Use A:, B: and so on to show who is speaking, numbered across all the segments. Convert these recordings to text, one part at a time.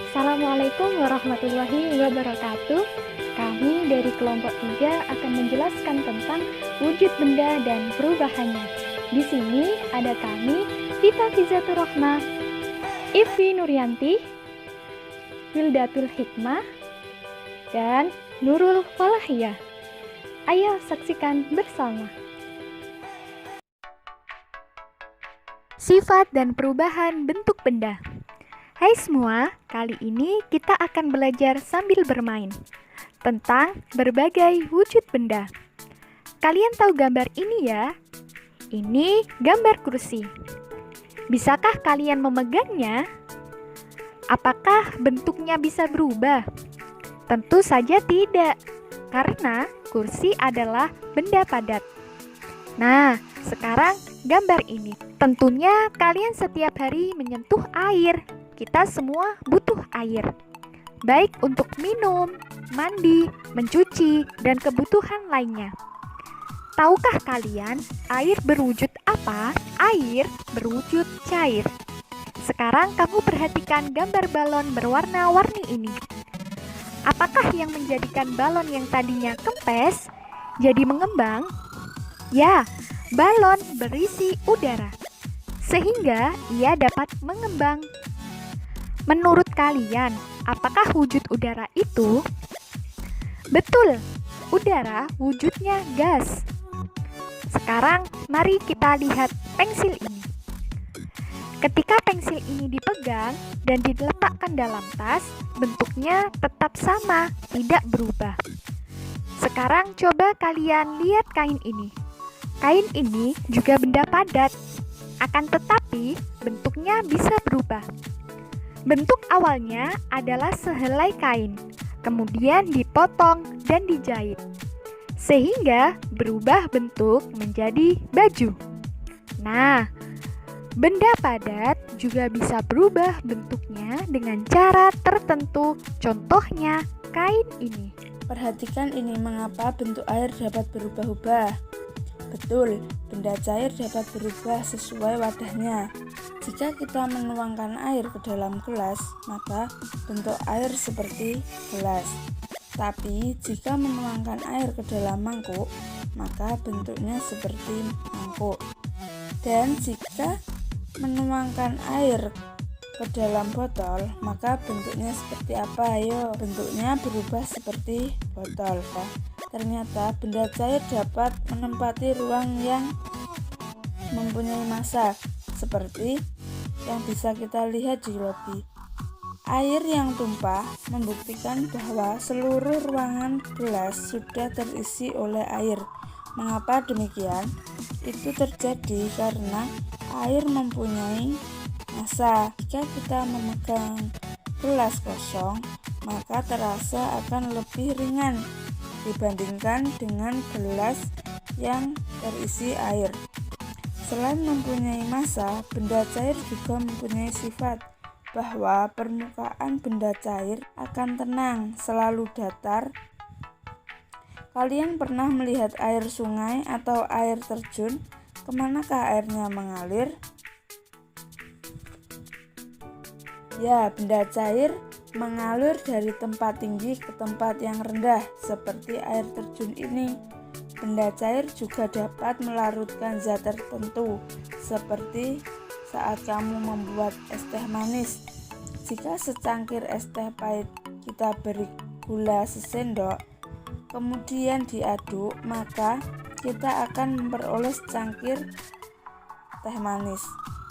A: Assalamualaikum warahmatullahi wabarakatuh. Kami dari kelompok 3 akan menjelaskan tentang wujud benda dan perubahannya. Di sini ada kami, Tita Fizatur Rohmah, Ivi Nuryanti, Wildatul Hikmah, dan Nurul Falahiyah. Ayo saksikan bersama. Sifat dan perubahan bentuk benda. Hai semua, kali ini kita akan belajar sambil bermain tentang berbagai wujud benda. Kalian tahu gambar ini ya? Ini gambar kursi. Bisakah kalian memegangnya? Apakah bentuknya bisa berubah? Tentu saja tidak, karena kursi adalah benda padat. Nah, sekarang gambar ini. Tentunya kalian setiap hari menyentuh air. Kita semua butuh air, baik untuk minum, mandi, mencuci, dan kebutuhan lainnya. Tahukah kalian air berwujud apa? Air berwujud cair. Sekarang kamu perhatikan gambar balon berwarna-warni ini. Apakah yang menjadikan balon yang tadinya kempes jadi mengembang? Ya, balon berisi udara, sehingga ia dapat mengembang. Menurut kalian, apakah wujud udara itu? Betul, udara wujudnya gas. Sekarang mari kita lihat pensil ini. Ketika pensil ini dipegang dan diletakkan dalam tas, bentuknya tetap sama, tidak berubah. Sekarang coba kalian lihat kain ini. Kain ini juga benda padat, akan tetapi bentuknya bisa berubah. Bentuk awalnya adalah sehelai kain, kemudian dipotong dan dijahit, sehingga berubah bentuk menjadi baju. Nah, benda padat juga bisa berubah bentuknya dengan cara tertentu, contohnya kain ini.
B: Perhatikan ini mengapa bentuk air dapat berubah-ubah. Betul, benda cair dapat berubah sesuai wadahnya. Jika kita menuangkan air ke dalam gelas, maka bentuk air seperti gelas. Tapi jika menuangkan air ke dalam mangkuk, maka bentuknya seperti mangkuk. Dan jika menuangkan air ke dalam botol, maka bentuknya seperti apa? Ayo, bentuknya berubah seperti botol. Ternyata benda cair dapat menempati ruang yang mempunyai massa, seperti yang bisa kita lihat di lobi. Air yang tumpah membuktikan bahwa seluruh ruangan gelas sudah terisi oleh air. Mengapa demikian? Itu terjadi karena air mempunyai massa. Jika kita memegang gelas kosong, maka terasa akan lebih ringan dibandingkan dengan gelas yang terisi air. Selain mempunyai massa, benda cair juga mempunyai sifat bahwa permukaan benda cair akan tenang, selalu datar. Kalian pernah melihat air sungai atau air terjun? Kemanakah airnya mengalir? Ya, benda cair mengalir dari tempat tinggi ke tempat yang rendah, seperti air terjun ini. Benda cair juga dapat melarutkan zat tertentu, seperti saat kamu membuat es teh manis. Jika secangkir es teh pahit kita beri gula sesendok, kemudian diaduk, maka kita akan memperoleh secangkir teh manis.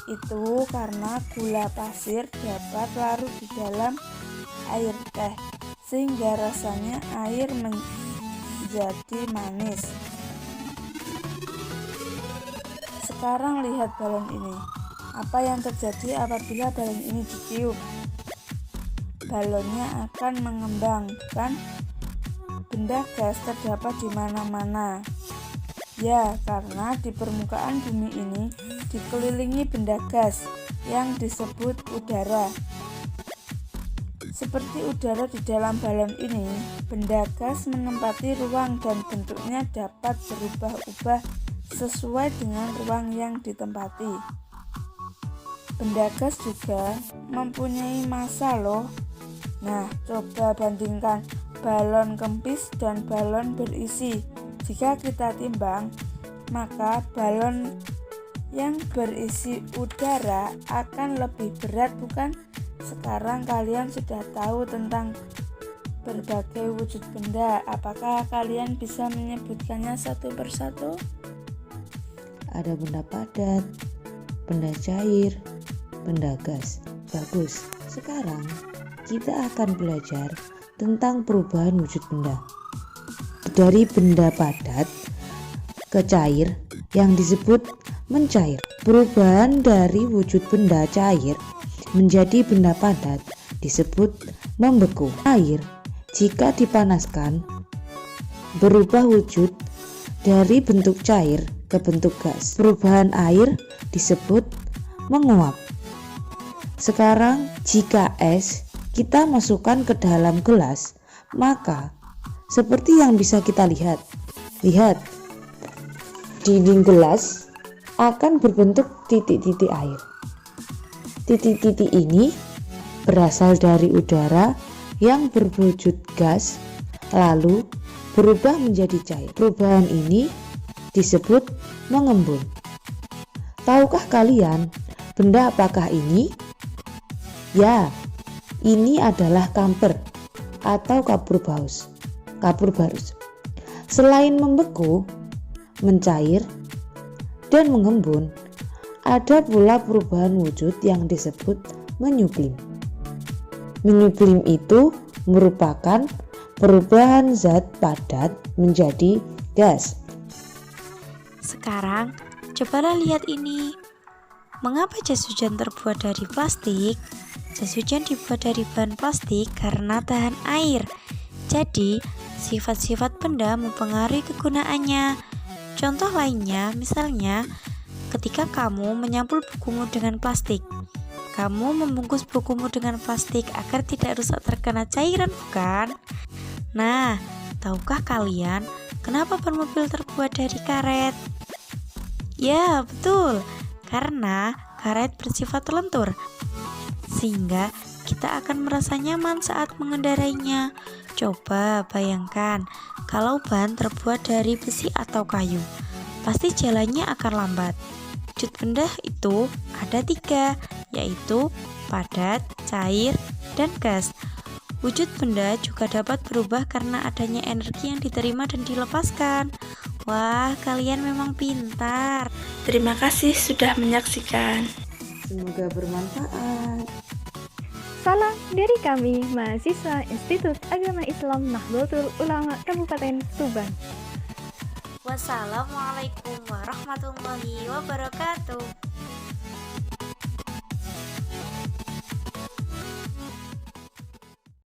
B: Itu karena gula pasir dapat larut di dalam air teh, sehingga rasanya air menjadi manis. Sekarang lihat balon ini. Apa yang terjadi apabila balon ini ditiup? Balonnya akan mengembang, bukan? Benda gas terdapat di mana-mana. Ya, karena di permukaan bumi ini dikelilingi benda gas yang disebut udara. Seperti udara di dalam balon ini, benda gas menempati ruang dan bentuknya dapat berubah-ubah sesuai dengan ruang yang ditempati. Benda gas juga mempunyai massa loh. Nah, coba bandingkan balon kempis dan balon berisi. Jika kita timbang, maka balon yang berisi udara akan lebih berat, bukan? Sekarang kalian sudah tahu tentang berbagai wujud benda. Apakah kalian bisa menyebutkannya satu persatu?
C: Ada benda padat, benda cair, benda gas. Bagus. Sekarang kita akan belajar tentang perubahan wujud benda. Dari benda padat ke cair yang disebut mencair. Perubahan dari wujud benda cair menjadi benda padat disebut membeku. Air jika dipanaskan berubah wujud dari bentuk cair ke bentuk gas. Perubahan air disebut menguap. Sekarang jika es kita masukkan ke dalam gelas, maka seperti yang bisa kita lihat. Lihat, dinding gelas akan berbentuk titik-titik air. Titik-titik ini berasal dari udara yang berwujud gas lalu berubah menjadi cair. Perubahan ini disebut mengembun. Tahukah kalian benda apakah ini? Ya, ini adalah kamper atau kapur barus. Selain membeku, mencair, dan mengembun, ada pula perubahan wujud yang disebut menyublim. Menyublim itu merupakan perubahan zat padat menjadi gas.
D: Sekarang, cobalah lihat ini. Mengapa jas hujan terbuat dari plastik? Jas hujan dibuat dari bahan plastik karena tahan air. Jadi, sifat-sifat benda mempengaruhi kegunaannya. Contoh lainnya, misalnya, ketika kamu menyampul bukumu dengan plastik. Kamu membungkus bukumu dengan plastik agar tidak rusak terkena cairan, bukan? Nah, tahukah kalian kenapa ban mobil terbuat dari karet? Ya, betul. Karena karet bersifat lentur, sehingga kita akan merasa nyaman saat mengendarainya. Coba bayangkan kalau ban terbuat dari besi atau kayu, pasti jalannya akan lambat. Wujud benda itu ada 3, yaitu padat, cair, dan gas. Wujud benda juga dapat berubah karena adanya energi yang diterima dan dilepaskan. Wah, kalian memang pintar.
B: Terima kasih sudah menyaksikan.
C: Semoga bermanfaat.
A: Salam dari kami, mahasiswa Institut Agama Islam Nahdlatul Ulama Kabupaten Tuban.
D: Wassalamualaikum warahmatullahi wabarakatuh.